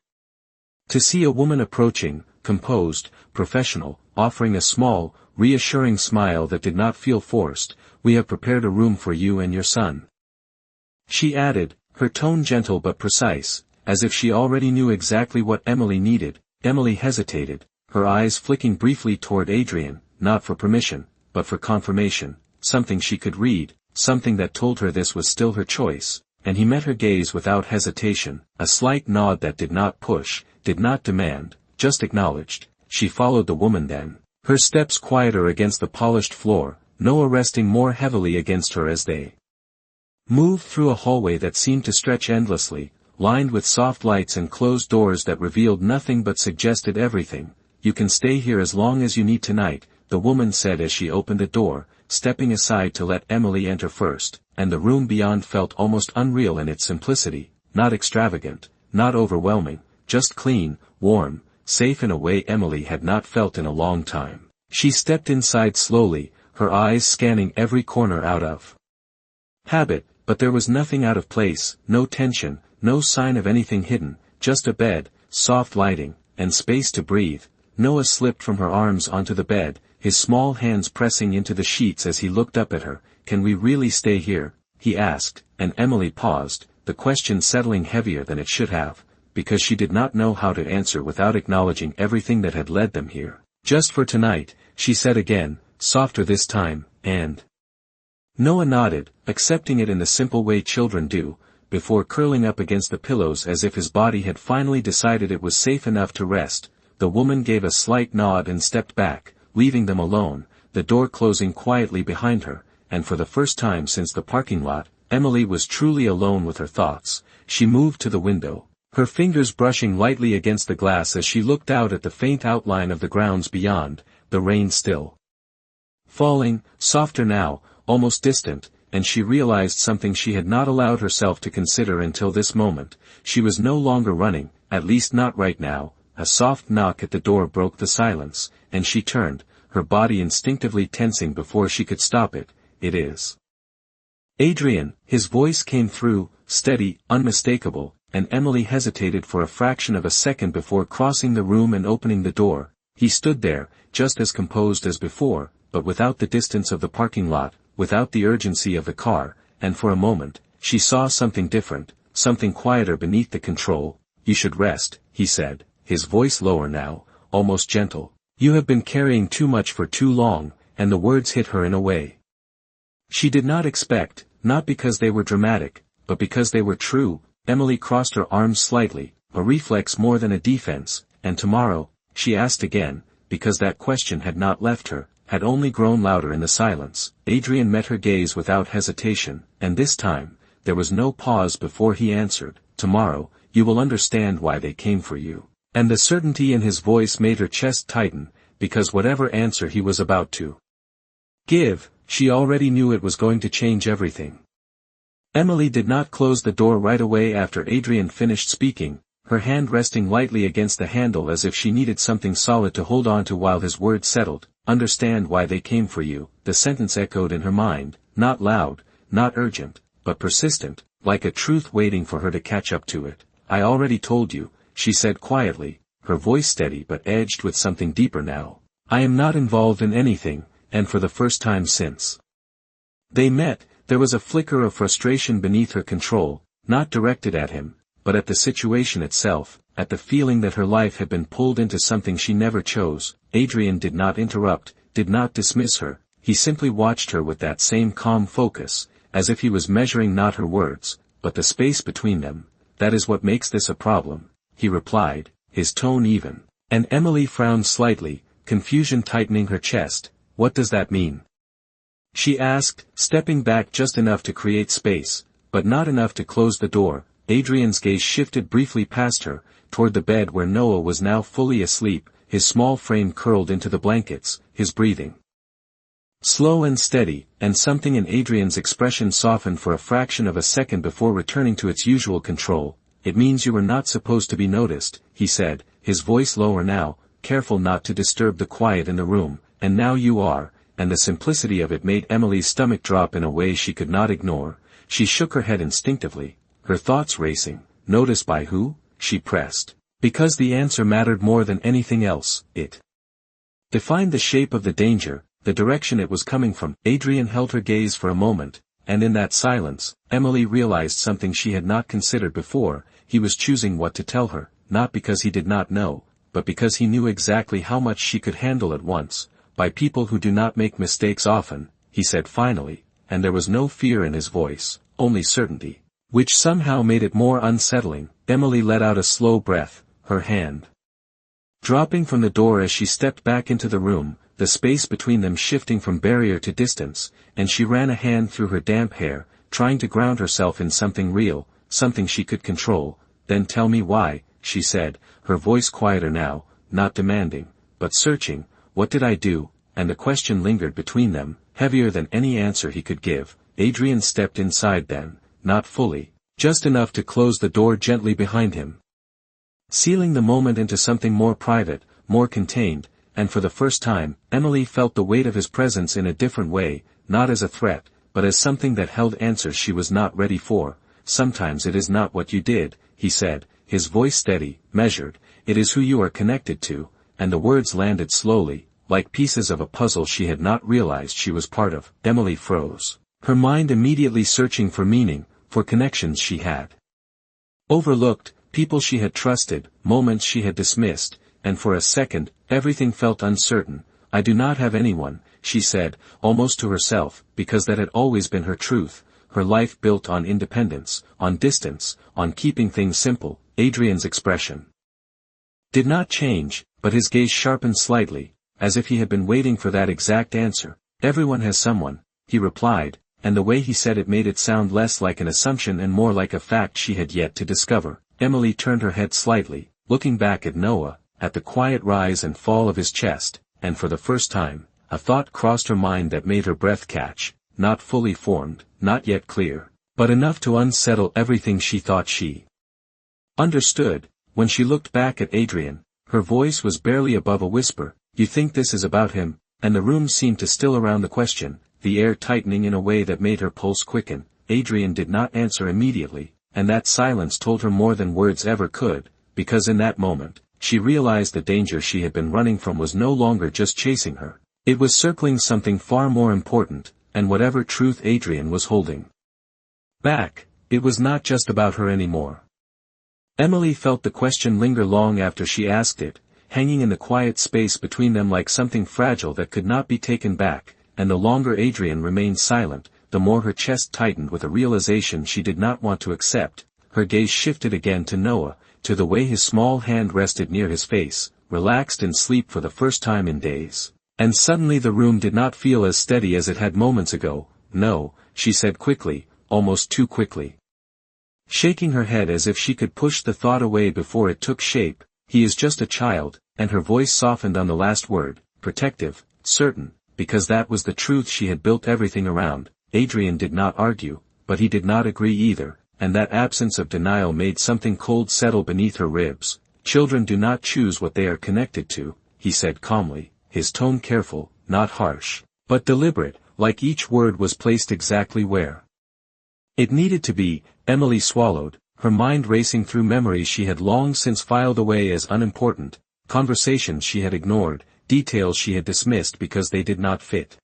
to see a woman approaching, composed, professional, offering a small, reassuring smile that did not feel forced. "We have prepared a room for you and your son," she added, her tone gentle but precise, as if she already knew exactly what Emily needed. Emily hesitated, her eyes flicking briefly toward Adrian, not for permission, but for confirmation, something she could read, something that told her this was still her choice, and he met her gaze without hesitation, a slight nod that did not push, did not demand, just acknowledged. She followed the woman then, her steps quieter against the polished floor, Noah resting more heavily against her as they moved through a hallway that seemed to stretch endlessly, lined with soft lights and closed doors that revealed nothing but suggested everything. "You can stay here as long as you need tonight," the woman said as she opened a door, stepping aside to let Emily enter first, and the room beyond felt almost unreal in its simplicity, not extravagant, not overwhelming, just clean, warm, safe in a way Emily had not felt in a long time. She stepped inside slowly, her eyes scanning every corner out of habit, but there was nothing out of place, no tension, no sign of anything hidden, just a bed, soft lighting, and space to breathe. Noah slipped from her arms onto the bed, his small hands pressing into the sheets as he looked up at her. "Can we really stay here?" he asked, and Emily paused, the question settling heavier than it should have, because she did not know how to answer without acknowledging everything that had led them here. "Just for tonight," she said again, softer this time, and Noah nodded, accepting it in the simple way children do, before curling up against the pillows as if his body had finally decided it was safe enough to rest. The woman gave a slight nod and stepped back, leaving them alone, the door closing quietly behind her, and for the first time since the parking lot, Emily was truly alone with her thoughts. She moved to the window, her fingers brushing lightly against the glass as she looked out at the faint outline of the grounds beyond, the rain still falling, softer now, almost distant, and she realized something she had not allowed herself to consider until this moment. She was no longer running, at least not right now. A soft knock at the door broke the silence, and she turned, her body instinctively tensing before she could stop it. "It is Adrian," his voice came through, steady, unmistakable, and Emily hesitated for a fraction of a second before crossing the room and opening the door. He stood there, just as composed as before, but without the distance of the parking lot, without the urgency of the car, and for a moment, she saw something different, something quieter beneath the control. "You should rest," he said, his voice lower now, almost gentle. "You have been carrying too much for too long," and the words hit her in a way she did not expect, not because they were dramatic, but because they were true. Emily crossed her arms slightly, a reflex more than a defense. "And tomorrow?" she asked again, because that question had not left her, had only grown louder in the silence. Adrian met her gaze without hesitation, and this time, there was no pause before he answered. "Tomorrow, you will understand why they came for you. And the certainty in his voice made her chest tighten, because whatever answer he was about to give, she already knew it was going to change everything. Emily did not close the door right away after Adrian finished speaking, her hand resting lightly against the handle as if she needed something solid to hold on to while his words settled. Understand why they came for you, the sentence echoed in her mind, not loud, not urgent, but persistent, like a truth waiting for her to catch up to it. I already told you, she said quietly, her voice steady but edged with something deeper now. I am not involved in anything, and for the first time since they met, there was a flicker of frustration beneath her control, not directed at him, but at the situation itself, at the feeling that her life had been pulled into something she never chose. Adrian did not interrupt, did not dismiss her, he simply watched her with that same calm focus, as if he was measuring not her words, but the space between them. That is what makes this a problem, he replied, his tone even. And Emily frowned slightly, confusion tightening her chest. What does that mean? She asked, stepping back just enough to create space, but not enough to close the door. Adrian's gaze shifted briefly past her, toward the bed where Noah was now fully asleep, his small frame curled into the blankets, his breathing slow and steady, and something in Adrian's expression softened for a fraction of a second before returning to its usual control. It means you were not supposed to be noticed, he said, his voice lower now, careful not to disturb the quiet in the room, and now you are, and the simplicity of it made Emily's stomach drop in a way she could not ignore. She shook her head instinctively, her thoughts racing. Noticed by who? She pressed. Because the answer mattered more than anything else, it defined the shape of the danger, the direction it was coming from. Adrian held her gaze for a moment, and in that silence, Emily realized something she had not considered before. He was choosing what to tell her, not because he did not know, but because he knew exactly how much she could handle at once. By people who do not make mistakes often, he said finally, and there was no fear in his voice, only certainty, which somehow made it more unsettling. Emily let out a slow breath, her hand dropping from the door as she stepped back into the room, the space between them shifting from barrier to distance, and she ran a hand through her damp hair, trying to ground herself in something real, something she could control. Then tell me why, she said, her voice quieter now, not demanding, but searching. What did I do? And the question lingered between them, heavier than any answer he could give. Adrian stepped inside then, not fully, just enough to close the door gently behind him, sealing the moment into something more private, more contained. And for the first time, Emily felt the weight of his presence in a different way, not as a threat, but as something that held answers she was not ready for. Sometimes it is not what you did, he said, his voice steady, measured, it is who you are connected to, and the words landed slowly, like pieces of a puzzle she had not realized she was part of. Emily froze, her mind immediately searching for meaning, for connections she had overlooked, people she had trusted, moments she had dismissed, and for a second, everything felt uncertain. I do not have anyone, she said, almost to herself, because that had always been her truth, her life built on independence, on distance, on keeping things simple. Adrian's expression did not change, but his gaze sharpened slightly, as if he had been waiting for that exact answer. Everyone has someone, he replied, and the way he said it made it sound less like an assumption and more like a fact she had yet to discover. Emily turned her head slightly, looking back at Noah, at the quiet rise and fall of his chest, and for the first time, a thought crossed her mind that made her breath catch, not fully formed, not yet clear, but enough to unsettle everything she thought she understood. When she looked back at Adrian, her voice was barely above a whisper. You think this is about him? And the room seemed to still around the question, the air tightening in a way that made her pulse quicken. Adrian did not answer immediately, and that silence told her more than words ever could, because in that moment, she realized the danger she had been running from was no longer just chasing her. It was circling something far more important, and whatever truth Adrian was holding back, it was not just about her anymore. Emily felt the question linger long after she asked it, hanging in the quiet space between them like something fragile that could not be taken back, and the longer Adrian remained silent, the more her chest tightened with a realization she did not want to accept. Her gaze shifted again to Noah, to the way his small hand rested near his face, relaxed in sleep for the first time in days. And suddenly the room did not feel as steady as it had moments ago. No, she said quickly, almost too quickly. shaking her head as if she could push the thought away before it took shape. He is just a child, and her voice softened on the last word, protective, certain, because that was the truth she had built everything around. Adrian did not argue, but he did not agree either, and that absence of denial made something cold settle beneath her ribs. Children do not choose what they are connected to, he said calmly, his tone careful, not harsh, but deliberate, like each word was placed exactly where it needed to be. Emily swallowed, her mind racing through memories she had long since filed away as unimportant, conversations she had ignored, details she had dismissed because they did not fit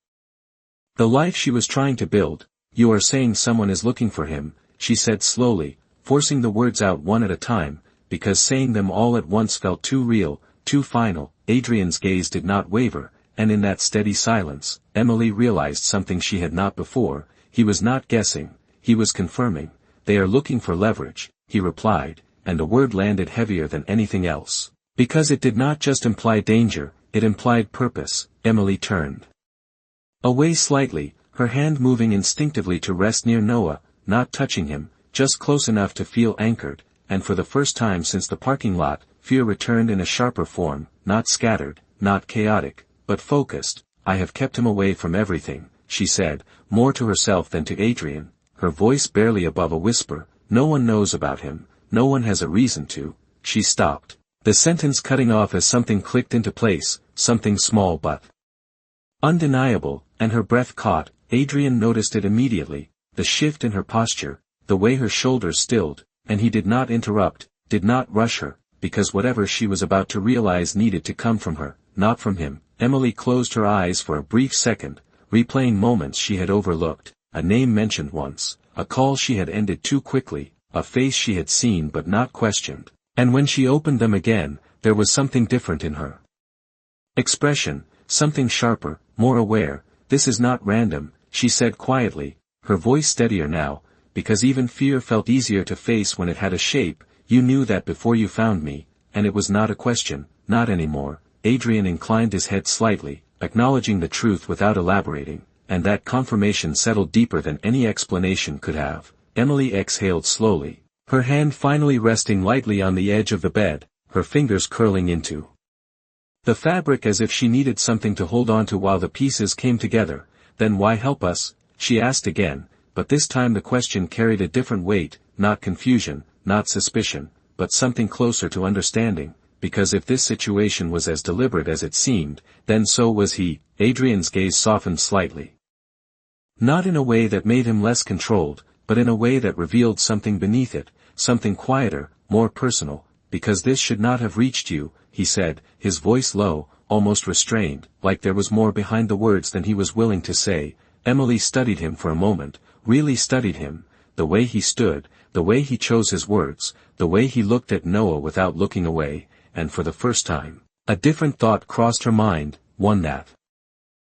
the life she was trying to build. You are saying someone is looking for him, she said slowly, forcing the words out one at a time, because saying them all at once felt too real, too final. Adrian's gaze did not waver, and in that steady silence, Emily realized something she had not before. He was not guessing, he was confirming. They are looking for leverage, he replied, and the word landed heavier than anything else. Because it did not just imply danger, it implied purpose. Emily turned away slightly, her hand moving instinctively to rest near Noah, not touching him, just close enough to feel anchored, and for the first time since the parking lot, fear returned in a sharper form, not scattered, not chaotic, but focused. I have kept him away from everything, she said, more to herself than to Adrian, her voice barely above a whisper. No one knows about him, no one has a reason to. She stopped, the sentence cutting off as something clicked into place, something small but undeniable, and her breath caught. Adrian noticed it immediately, the shift in her posture, the way her shoulders stilled, and he did not interrupt, did not rush her, because whatever she was about to realize needed to come from her, not from him. Emily closed her eyes for a brief second, replaying moments she had overlooked, a name mentioned once, a call she had ended too quickly, a face she had seen but not questioned, and when she opened them again, there was something different in her expression, something sharper, more aware. This is not random, she said quietly, her voice steadier now, because even fear felt easier to face when it had a shape. You knew that before you found me, and it was not a question, not anymore. Adrian inclined his head slightly, acknowledging the truth without elaborating, and that confirmation settled deeper than any explanation could have. Emily exhaled slowly, her hand finally resting lightly on the edge of the bed, her fingers curling into the fabric as if she needed something to hold on to while the pieces came together. Then why help us? She asked again, but this time the question carried a different weight, not confusion, not suspicion, but something closer to understanding, because if this situation was as deliberate as it seemed, then so was he. Adrian's gaze softened slightly. Not in a way that made him less controlled, but in a way that revealed something beneath it, something quieter, more personal. Because this should not have reached you, he said, his voice low, almost restrained, like there was more behind the words than he was willing to say. Emily studied him for a moment, really studied him, the way he stood, the way he chose his words, the way he looked at Noah without looking away, and for the first time, a different thought crossed her mind, one that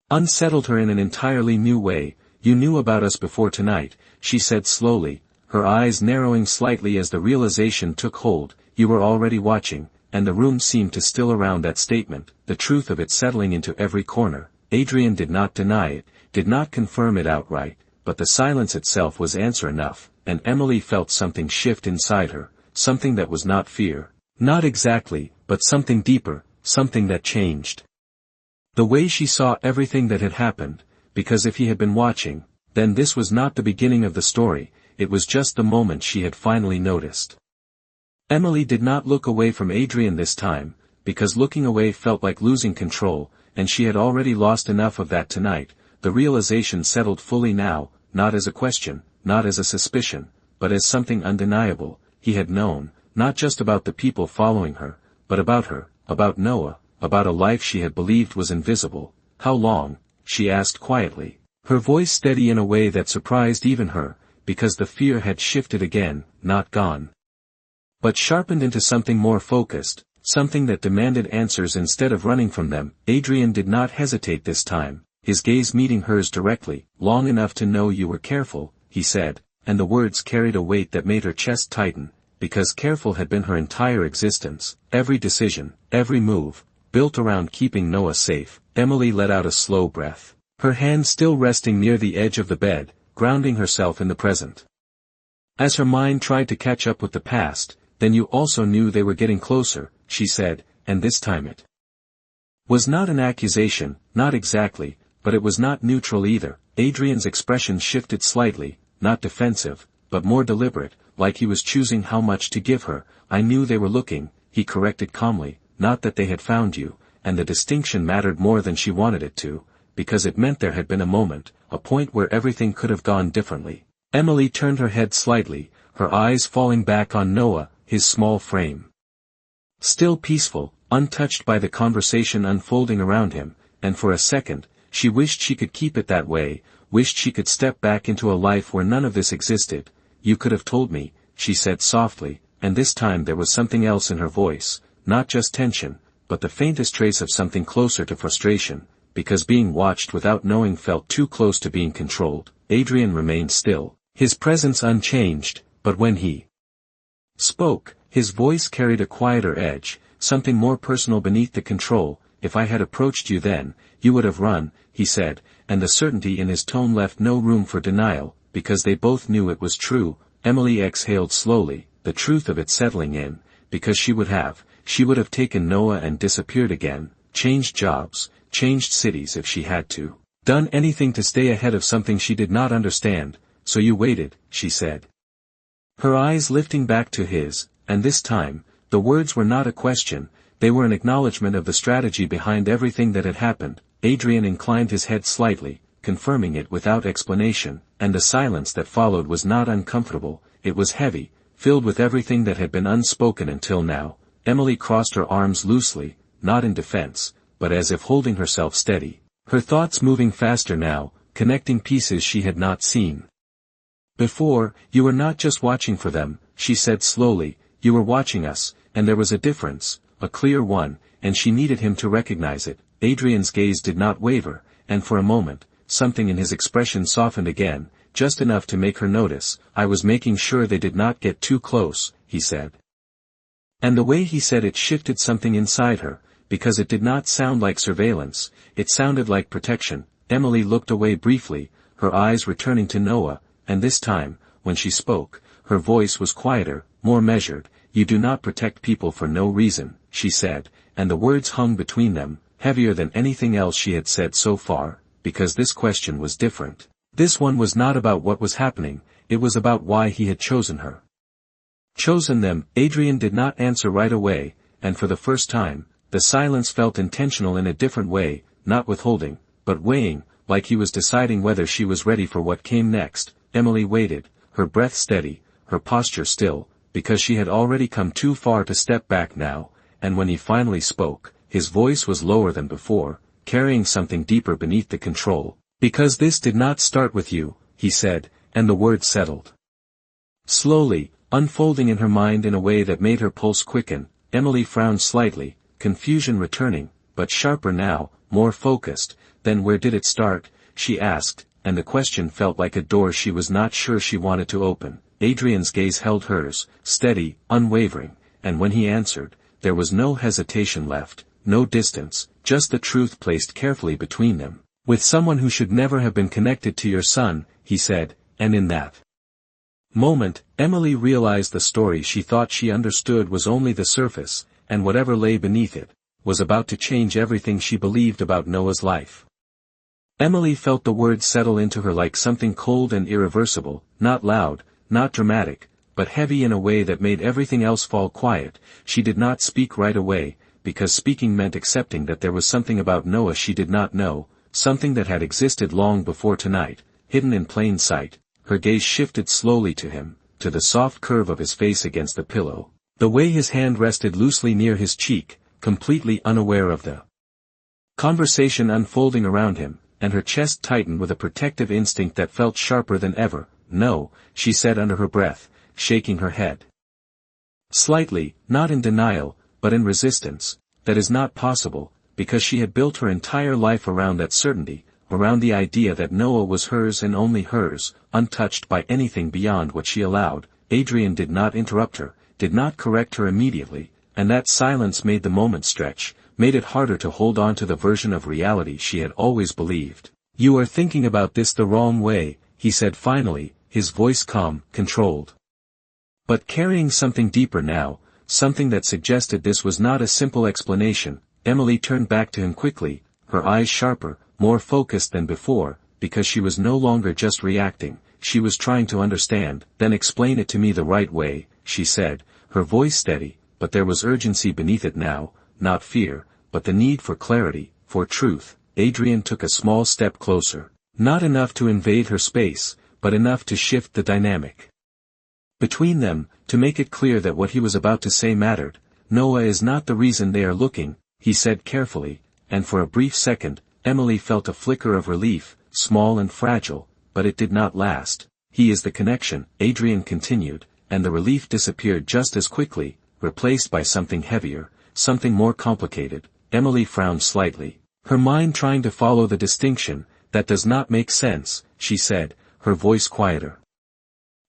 unsettled her in an entirely new way. You knew about us before tonight, she said slowly, her eyes narrowing slightly as the realization took hold. You were already watching, and the room seemed to still around that statement, the truth of it settling into every corner. Adrian did not deny it, did not confirm it outright, but the silence itself was answer enough, and Emily felt something shift inside her, something that was not fear. Not exactly, but something deeper, something that changed the way she saw everything that had happened, because if he had been watching, then this was not the beginning of the story, it was just the moment she had finally noticed. Emily did not look away from Adrian this time, because looking away felt like losing control, and she had already lost enough of that tonight. The realization settled fully now, not as a question, not as a suspicion, but as something undeniable. He had known, not just about the people following her, but about her, about Noah, about a life she had believed was invisible. How long? She asked quietly, her voice steady in a way that surprised even her, because the fear had shifted again, not gone, but sharpened into something more focused, something that demanded answers instead of running from them. Adrian did not hesitate this time, his gaze meeting hers directly. Long enough to know you were careful, he said, and the words carried a weight that made her chest tighten, because careful had been her entire existence, every decision, every move, built around keeping Noah safe. Emily let out a slow breath, her hand still resting near the edge of the bed, grounding herself in the present. As her mind tried to catch up with the past, then you also knew they were getting closer, she said, and this time it was not an accusation, not exactly, but it was not neutral either. Adrian's expression shifted slightly, not defensive, but more deliberate, like he was choosing how much to give her. I knew they were looking, he corrected calmly, not that they had found you, and the distinction mattered more than she wanted it to, because it meant there had been a moment, a point where everything could have gone differently. Emily turned her head slightly, her eyes falling back on Noah, his small frame still peaceful, untouched by the conversation unfolding around him, and for a second, she wished she could keep it that way, wished she could step back into a life where none of this existed. You could have told me, she said softly, and this time there was something else in her voice, not just tension, but the faintest trace of something closer to frustration, because being watched without knowing felt too close to being controlled. Adrian remained still, his presence unchanged, but when he spoke, his voice carried a quieter edge, something more personal beneath the control. If I had approached you then, you would have run, he said, and the certainty in his tone left no room for denial, because they both knew it was true. Emily exhaled slowly, the truth of it settling in, because she would have taken Noah and disappeared again, changed jobs, changed cities if she had to, done anything to stay ahead of something she did not understand. So you waited, she said, her eyes lifting back to his, and this time, the words were not a question, they were an acknowledgement of the strategy behind everything that had happened. Adrian inclined his head slightly, confirming it without explanation, and the silence that followed was not uncomfortable, it was heavy, filled with everything that had been unspoken until now. Emily crossed her arms loosely, not in defense, but as if holding herself steady, her thoughts moving faster now, connecting pieces she had not seen before. You were not just watching for them, she said slowly, you were watching us, and there was a difference, a clear one, and she needed him to recognize it. Adrian's gaze did not waver, and for a moment, something in his expression softened again, just enough to make her notice. I was making sure they did not get too close, he said. And the way he said it shifted something inside her, because it did not sound like surveillance, it sounded like protection. Emily looked away briefly, her eyes returning to Noah, and this time, when she spoke, her voice was quieter, more measured. You do not protect people for no reason, she said, and the words hung between them, heavier than anything else she had said so far, because this question was different. This one was not about what was happening, it was about why he had chosen her. Chosen them. Adrian did not answer right away, and for the first time, the silence felt intentional in a different way, not withholding, but weighing, like he was deciding whether she was ready for what came next. Emily waited, her breath steady, her posture still, because she had already come too far to step back now, and when he finally spoke, his voice was lower than before, carrying something deeper beneath the control. Because this did not start with you, he said, and the words settled slowly, unfolding in her mind in a way that made her pulse quicken. Emily frowned slightly, confusion returning, but sharper now, more focused. Then where did it start, she asked, and the question felt like a door she was not sure she wanted to open. Adrian's gaze held hers, steady, unwavering, and when he answered, there was no hesitation left, no distance, just the truth placed carefully between them. With someone who should never have been connected to your son, he said, and in that moment, Emily realized the story she thought she understood was only the surface, and whatever lay beneath it, was about to change everything she believed about Noah's life. Emily felt the words settle into her like something cold and irreversible, not loud, not dramatic, but heavy in a way that made everything else fall quiet. She did not speak right away, because speaking meant accepting that there was something about Noah she did not know, something that had existed long before tonight, hidden in plain sight. Her gaze shifted slowly to him, to the soft curve of his face against the pillow, the way his hand rested loosely near his cheek, completely unaware of the conversation unfolding around him, and her chest tightened with a protective instinct that felt sharper than ever. No, she said under her breath, shaking her head slightly, not in denial, but in resistance. That is not possible, because she had built her entire life around that certainty, around the idea that Noah was hers and only hers, untouched by anything beyond what she allowed. Adrian did not interrupt her, did not correct her immediately, and that silence made the moment stretch, made it harder to hold on to the version of reality she had always believed. You are thinking about this the wrong way, he said finally, his voice calm, controlled. but carrying something deeper now, something that suggested this was not a simple explanation. Emily turned back to him quickly, her eyes sharper, more focused than before, because she was no longer just reacting, she was trying to understand. Then explain it to me the right way, she said, her voice steady, but there was urgency beneath it now, not fear, but the need for clarity, for truth. Adrian took a small step closer, not enough to invade her space, but enough to shift the dynamic between them, to make it clear that what he was about to say mattered. Noah is not the reason they are looking, he said carefully, and for a brief second, Emily felt a flicker of relief, small and fragile, but it did not last. He is the connection, Adrian continued, and the relief disappeared just as quickly, replaced by something heavier, something more complicated. Emily frowned slightly, her mind trying to follow the distinction. That does not make sense, she said, her voice quieter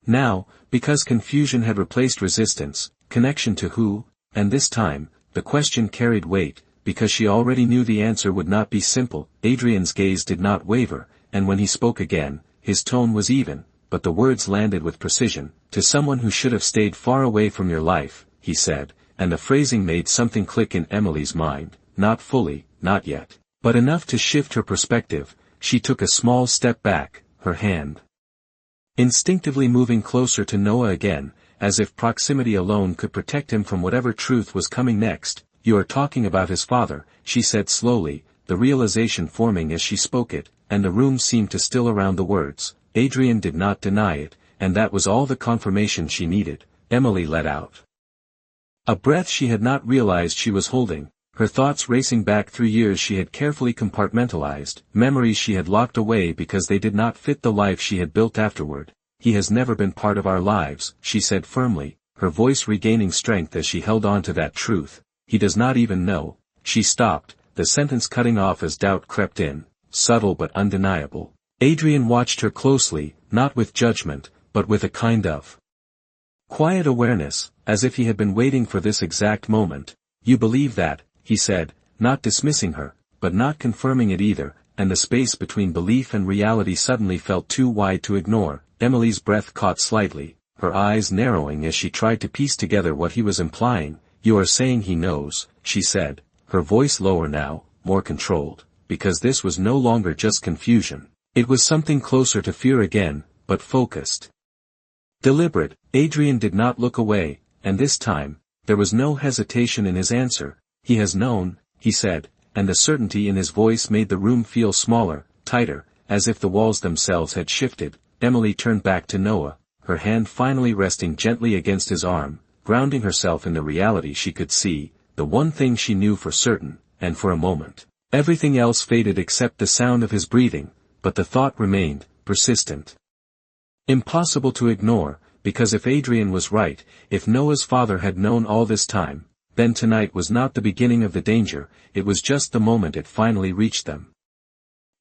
now, because confusion had replaced resistance. Connection to who? And this time, the question carried weight, because she already knew the answer would not be simple. Adrian's gaze did not waver, and when he spoke again, his tone was even, but the words landed with precision. To someone who should have stayed far away from your life, he said, and the phrasing made something click in Emily's mind, not fully, not yet, but enough to shift her perspective. She took a small step back, her hand instinctively moving closer to Noah again, as if proximity alone could protect him from whatever truth was coming next. You are talking about his father, she said slowly, the realization forming as she spoke it, and the room seemed to still around the words. Adrian did not deny it, and that was all the confirmation she needed. Emily let out a breath she had not realized she was holding, her thoughts racing back through years she had carefully compartmentalized, memories she had locked away because they did not fit the life she had built afterward. He has never been part of our lives, she said firmly, her voice regaining strength as she held on to that truth. He does not even know. She stopped, the sentence cutting off as doubt crept in, subtle but undeniable. Adrian watched her closely, not with judgment, but with a kind of quiet awareness, as if he had been waiting for this exact moment. You believe that, he said, not dismissing her, but not confirming it either, and the space between belief and reality suddenly felt too wide to ignore. Emily's breath caught slightly, her eyes narrowing as she tried to piece together what he was implying. You are saying he knows, she said, her voice lower now, more controlled, because this was no longer just confusion. It was something closer to fear again, but focused. Deliberate. Adrian did not look away, and this time, there was no hesitation in his answer. He has known, he said, and the certainty in his voice made the room feel smaller, tighter, as if the walls themselves had shifted. Emily turned back to Noah, her hand finally resting gently against his arm, grounding herself in the reality she could see, the one thing she knew for certain, and for a moment, everything else faded except the sound of his breathing, but the thought remained, persistent. Impossible to ignore, because if Adrian was right, if Noah's father had known all this time, then tonight was not the beginning of the danger, it was just the moment it finally reached them.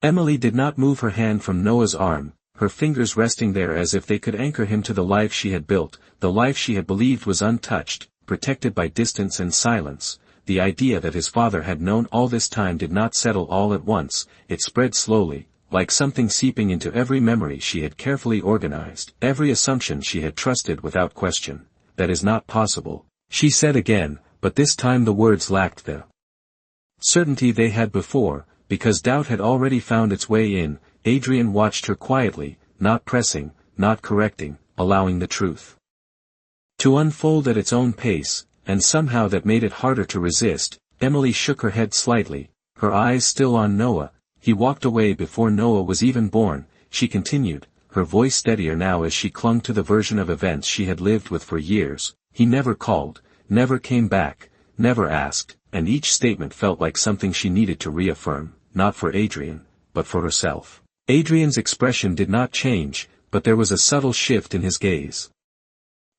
Emily did not move her hand from Noah's arm, her fingers resting there as if they could anchor him to the life she had built, the life she had believed was untouched, protected by distance and silence. The idea that his father had known all this time did not settle all at once, it spread slowly, like something seeping into every memory she had carefully organized, every assumption she had trusted without question. That is not possible, she said again, but this time the words lacked the certainty they had before, because doubt had already found its way in. Adrian watched her quietly, not pressing, not correcting, allowing the truth to unfold at its own pace, and somehow that made it harder to resist. Emily shook her head slightly, her eyes still on Noah. He walked away before Noah was even born, she continued, her voice steadier now as she clung to the version of events she had lived with for years. He never called, never came back, never asked, and each statement felt like something she needed to reaffirm, not for Adrian, but for herself. Adrian's expression did not change, but there was a subtle shift in his gaze.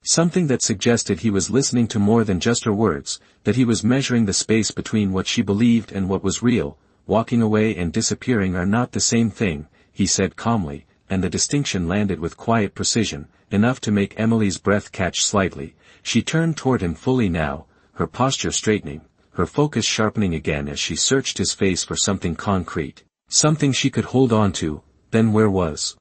Something that suggested he was listening to more than just her words, that he was measuring the space between what she believed and what was real. Walking away and disappearing are not the same thing, he said calmly, and the distinction landed with quiet precision, enough to make Emily's breath catch slightly. She turned toward him fully now, her posture straightening, her focus sharpening again as she searched his face for something concrete, something she could hold on to. Then where was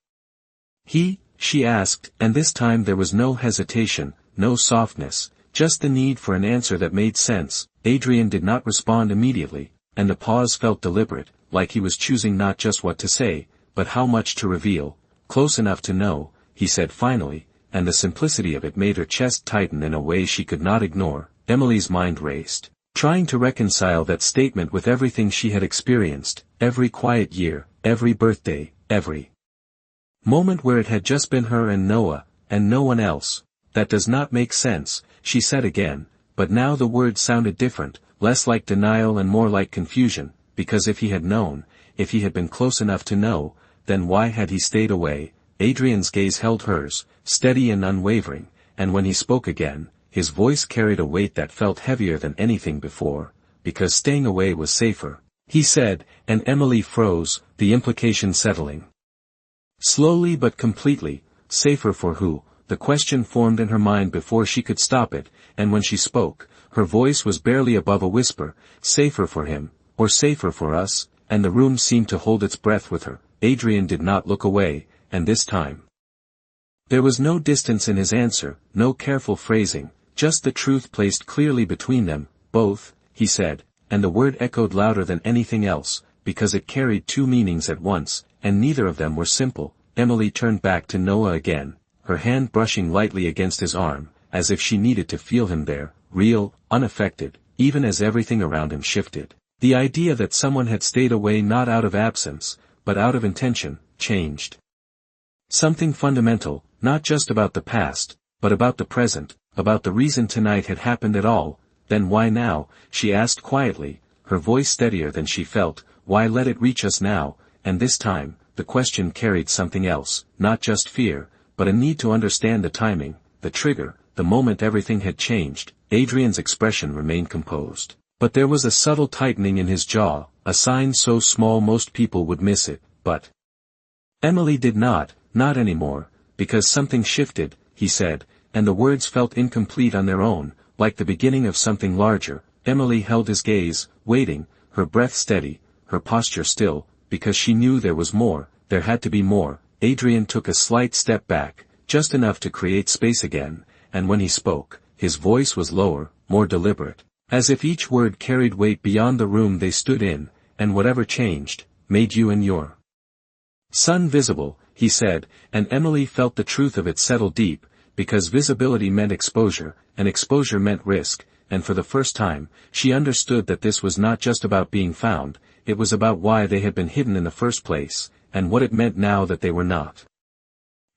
he? She asked, and this time there was no hesitation, no softness, just the need for an answer that made sense. Adrian did not respond immediately, and the pause felt deliberate, like he was choosing not just what to say, but how much to reveal. Close enough to know, he said finally, and the simplicity of it made her chest tighten in a way she could not ignore. Emily's mind raced, trying to reconcile that statement with everything she had experienced, every quiet year, every birthday, every moment where it had just been her and Noah, and no one else. That does not make sense, she said again, but now the words sounded different, less like denial and more like confusion, because if he had known, if he had been close enough to know, then why had he stayed away? Adrian's gaze held hers, steady and unwavering, and when he spoke again, his voice carried a weight that felt heavier than anything before, because staying away was safer, he said, and Emily froze, the implication settling. Slowly but completely, safer for who? The question formed in her mind before she could stop it, and when she spoke, her voice was barely above a whisper, safer for him, or safer for us, and the room seemed to hold its breath with her. Adrian did not look away, and this time there was no distance in his answer, no careful phrasing, just the truth placed clearly between them. Both, he said, and the word echoed louder than anything else, because it carried two meanings at once, and neither of them were simple. Emily turned back to Noah again, her hand brushing lightly against his arm, as if she needed to feel him there, real, unaffected, even as everything around him shifted. The idea that someone had stayed away not out of absence, but out of intention, changed something fundamental, not just about the past, but about the present, about the reason tonight had happened at all. Then why now, she asked quietly, her voice steadier than she felt, why let it reach us now? And this time, the question carried something else, not just fear, but a need to understand the timing, the trigger, the moment everything had changed. Adrian's expression remained composed, but there was a subtle tightening in his jaw, a sign so small most people would miss it, but Emily did not anymore, because something shifted, he said, and the words felt incomplete on their own, like the beginning of something larger. Emily held his gaze, waiting, her breath steady, her posture still, because she knew there was more, there had to be more. Adrian took a slight step back, just enough to create space again, and when he spoke, his voice was lower, more deliberate, as if each word carried weight beyond the room they stood in, and whatever changed, made you and your son visible, he said, and Emily felt the truth of it settle deep, because visibility meant exposure, and exposure meant risk, and for the first time, she understood that this was not just about being found, it was about why they had been hidden in the first place, and what it meant now that they were not.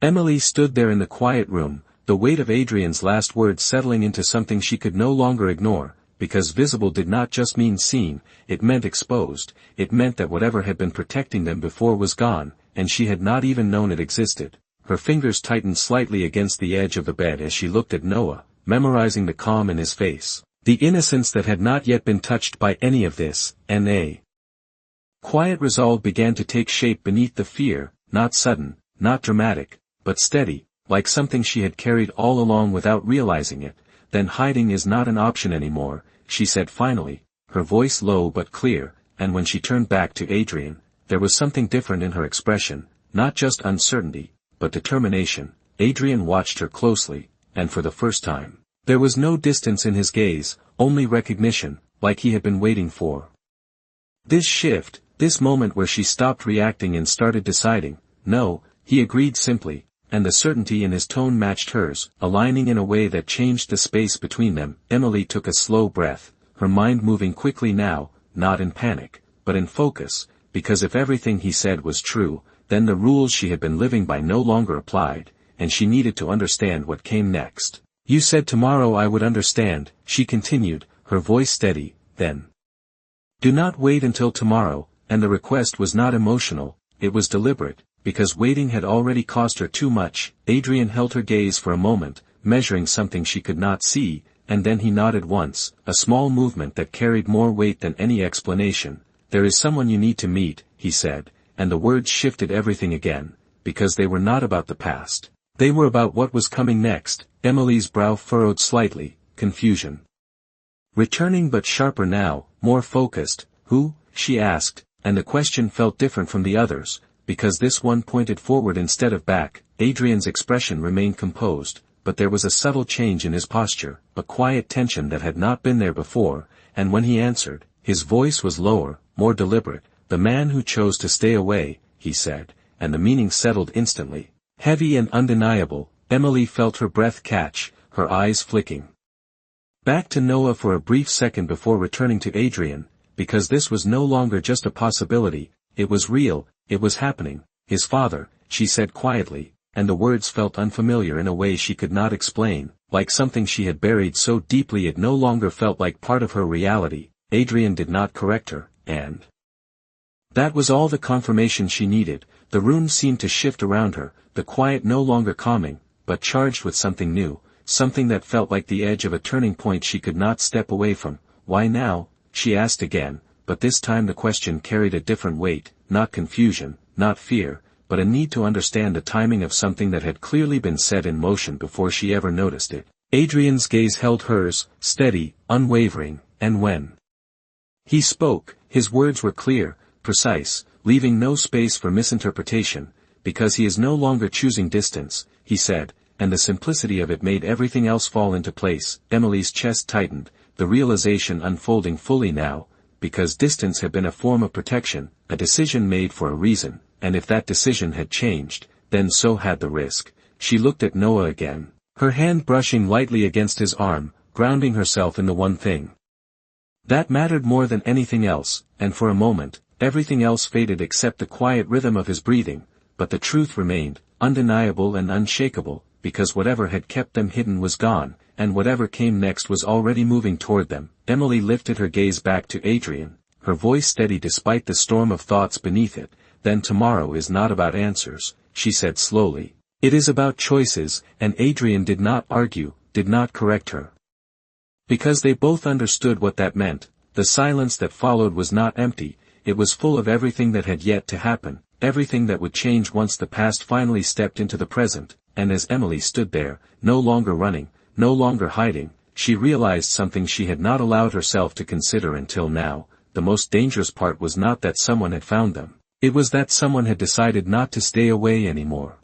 Emily stood there in the quiet room, the weight of Adrian's last words settling into something she could no longer ignore, because visible did not just mean seen, it meant exposed, it meant that whatever had been protecting them before was gone, and she had not even known it existed. Her fingers tightened slightly against the edge of the bed as she looked at Noah, memorizing the calm in his face, the innocence that had not yet been touched by any of this, and a quiet resolve began to take shape beneath the fear, not sudden, not dramatic, but steady, like something she had carried all along without realizing it. Then hiding is not an option anymore, she said finally, her voice low but clear, and when she turned back to Adrian, there was something different in her expression, not just uncertainty, but determination. Adrian watched her closely, and for the first time, there was no distance in his gaze, only recognition, like he had been waiting for. This shift, this moment where she stopped reacting and started deciding. No, he agreed simply, and the certainty in his tone matched hers, aligning in a way that changed the space between them. Emily took a slow breath, her mind moving quickly now, not in panic, but in focus, because if everything he said was true, then the rules she had been living by no longer applied, and she needed to understand what came next. You said tomorrow I would understand, she continued, her voice steady. Then do not wait until tomorrow, and the request was not emotional, it was deliberate, because waiting had already cost her too much. Adrian held her gaze for a moment, measuring something she could not see, and then he nodded once, a small movement that carried more weight than any explanation. There is someone you need to meet, he said, and the words shifted everything again, because they were not about the past. They were about what was coming next. Emily's brow furrowed slightly, confusion returning but sharper now, more focused. Who? She asked, and the question felt different from the others, because this one pointed forward instead of back. Adrian's expression remained composed, but there was a subtle change in his posture, a quiet tension that had not been there before, and when he answered, his voice was lower, more deliberate. "The man who chose to stay away," he said, and the meaning settled instantly. Heavy and undeniable, Emily felt her breath catch, her eyes flicking back to Noah for a brief second before returning to Adrian, because this was no longer just a possibility, it was real, it was happening. "His father," she said quietly, and the words felt unfamiliar in a way she could not explain, like something she had buried so deeply it no longer felt like part of her reality. Adrian did not correct her, and that was all the confirmation she needed. The room seemed to shift around her, the quiet no longer calming, but charged with something new, something that felt like the edge of a turning point she could not step away from. "Why now?" she asked again, but this time the question carried a different weight, not confusion, not fear, but a need to understand the timing of something that had clearly been set in motion before she ever noticed it. Adrian's gaze held hers, steady, unwavering, and when he spoke, his words were clear, precise, leaving no space for misinterpretation. "Because he is no longer choosing distance," he said, and the simplicity of it made everything else fall into place. Emily's chest tightened, the realization unfolding fully now, because distance had been a form of protection, a decision made for a reason, and if that decision had changed, then so had the risk. She looked at Noah again, her hand brushing lightly against his arm, grounding herself in the one thing that mattered more than anything else, and for a moment, everything else faded except the quiet rhythm of his breathing, but the truth remained, undeniable and unshakable, because whatever had kept them hidden was gone, and whatever came next was already moving toward them. Emily lifted her gaze back to Adrian, her voice steady despite the storm of thoughts beneath it. "Then tomorrow is not about answers," she said slowly. "It is about choices," and Adrian did not argue, did not correct her. Because they both understood what that meant. The silence that followed was not empty, it was full of everything that had yet to happen, everything that would change once the past finally stepped into the present, and as Emily stood there, no longer running, no longer hiding, she realized something she had not allowed herself to consider until now. The most dangerous part was not that someone had found them. It was that someone had decided not to stay away anymore.